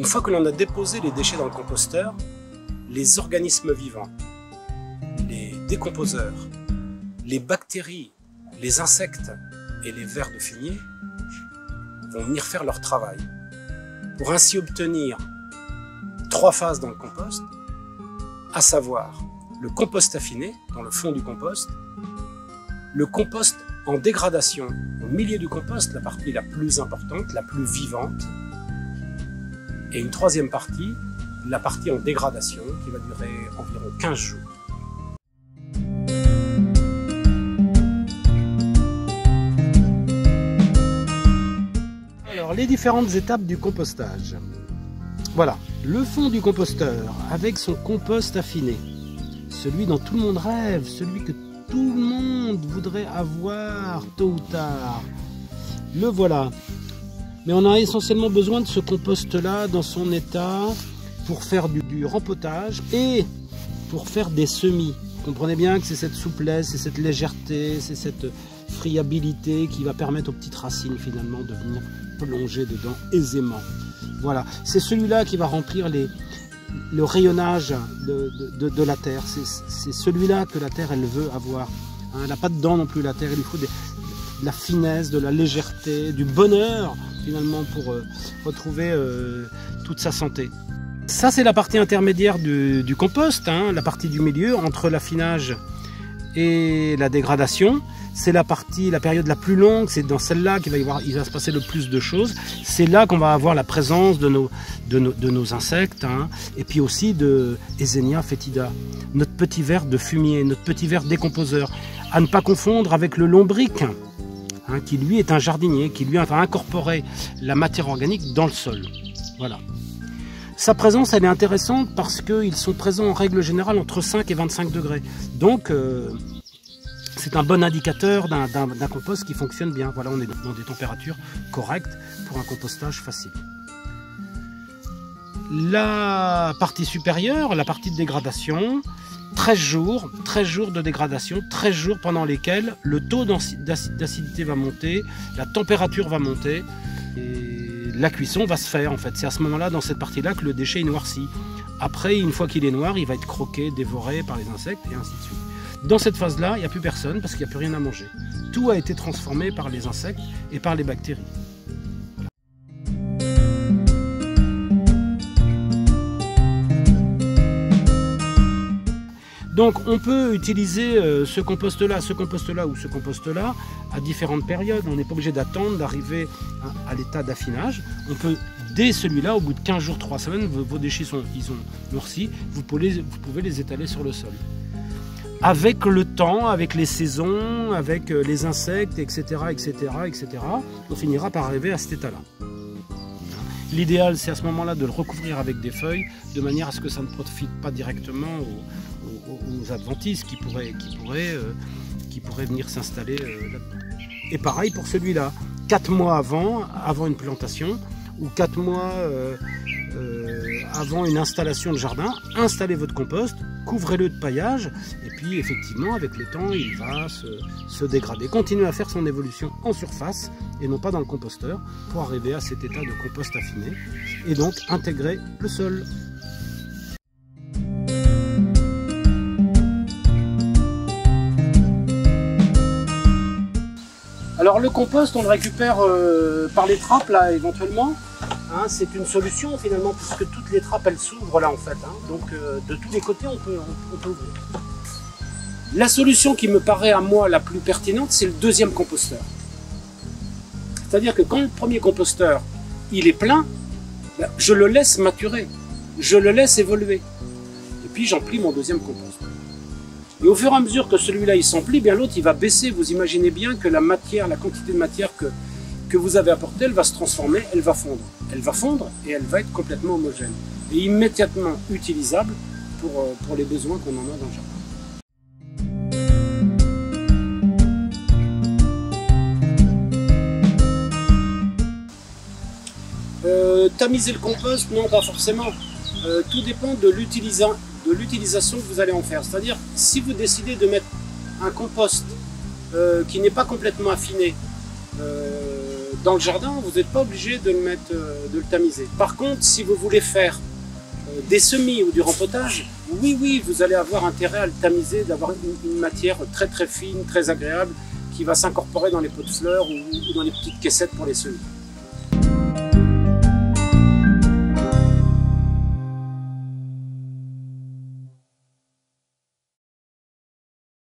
fois que l'on a déposé les déchets dans le composteur, les organismes vivants, les décomposeurs, les bactéries, les insectes et les vers de fumier vont venir faire leur travail pour ainsi obtenir 3 phases dans le compost, à savoir le compost affiné dans le fond du compost, le compost en dégradation au milieu du compost, la partie la plus importante, la plus vivante, et une 3e partie, la partie en dégradation qui va durer environ 15 jours. Alors, les différentes étapes du compostage. Voilà, le fond du composteur avec son compost affiné. Celui dont tout le monde rêve, celui que tout le monde voudrait avoir tôt ou tard. Le voilà. Mais on a essentiellement besoin de ce compost-là dans son état pour faire du rempotage et pour faire des semis. Comprenez bien que c'est cette souplesse, c'est cette légèreté, c'est cette friabilité qui va permettre aux petites racines finalement de venir plonger dedans aisément. Voilà, c'est celui-là qui va remplir le rayonnage de la terre. C'est celui-là que la terre elle veut avoir. Hein, elle n'a pas de dents non plus la terre, il lui faut de la finesse, de la légèreté, du bonheur finalement pour retrouver toute sa santé. Ça c'est la partie intermédiaire du compost, hein, la partie du milieu entre l'affinage et la dégradation. C'est la période la plus longue, c'est dans celle-là qu'il va se passer le plus de choses. C'est là qu'on va avoir la présence de nos insectes, hein, et puis aussi de Eisenia foetida, notre petit ver de fumier, notre petit ver décomposeur. À ne pas confondre avec le lombric, hein, qui lui est un jardinier, qui lui va incorporer la matière organique dans le sol. Voilà. Sa présence, elle est intéressante parce qu'ils sont présents en règle générale entre 5 et 25 degrés. Donc, c'est un bon indicateur d'un compost qui fonctionne bien. Voilà, on est dans des températures correctes pour un compostage facile. La partie supérieure, la partie de dégradation, 13 jours de dégradation, 13 jours pendant lesquels le taux d'acidité va monter, la température va monter et la cuisson va se faire en fait. C'est à ce moment-là, dans cette partie-là, que le déchet est noirci. Après, une fois qu'il est noir, il va être croqué, dévoré par les insectes et ainsi de suite. Dans cette phase-là, il n'y a plus personne parce qu'il n'y a plus rien à manger. Tout a été transformé par les insectes et par les bactéries. Donc on peut utiliser ce compost-là ou ce compost-là à différentes périodes. On n'est pas obligé d'attendre d'arriver à l'état d'affinage. On peut, dès celui-là, au bout de 15 jours, 3 semaines, vos déchets ils sont noircis, vous pouvez les étaler sur le sol. Avec le temps, avec les saisons, avec les insectes, etc., on finira par arriver à cet état-là. L'idéal, c'est à ce moment-là de le recouvrir avec des feuilles, de manière à ce que ça ne profite pas directement aux adventices qui pourraient venir s'installer là-dedans. Et pareil pour celui-là, 4 mois avant une plantation, ou 4 mois avant une installation de jardin, installez votre compost, couvrez-le de paillage, et puis effectivement avec le temps il va se dégrader. Continuez à faire son évolution en surface et non pas dans le composteur pour arriver à cet état de compost affiné et donc intégrer le sol. Alors le compost on le récupère par les trappes là éventuellement. Hein, c'est une solution finalement puisque toutes les trappes elles s'ouvrent là en fait, hein, donc de tous les côtés on peut ouvrir. La solution qui me paraît à moi la plus pertinente c'est le deuxième composteur. C'est-à-dire que quand le premier composteur il est plein, ben, je le laisse maturer, je le laisse évoluer et puis j'emplis mon deuxième compost. Et au fur et à mesure que celui-là il s'emplit, bien l'autre il va baisser. Vous imaginez bien que la quantité de matière que vous avez apportée, elle va se transformer, elle va fondre. Elle va fondre et elle va être complètement homogène et immédiatement utilisable pour les besoins qu'on en a dans le jardin. Tamiser le compost, non pas forcément. Tout dépend de l'utilisation que vous allez en faire. C'est-à-dire, si vous décidez de mettre un compost qui n'est pas complètement affiné dans le jardin, vous n'êtes pas obligé de le tamiser. Par contre, si vous voulez faire des semis ou du rempotage, oui, vous allez avoir intérêt à le tamiser, d'avoir une matière très fine, très agréable, qui va s'incorporer dans les pots de fleurs ou dans les petites caissettes pour les semis.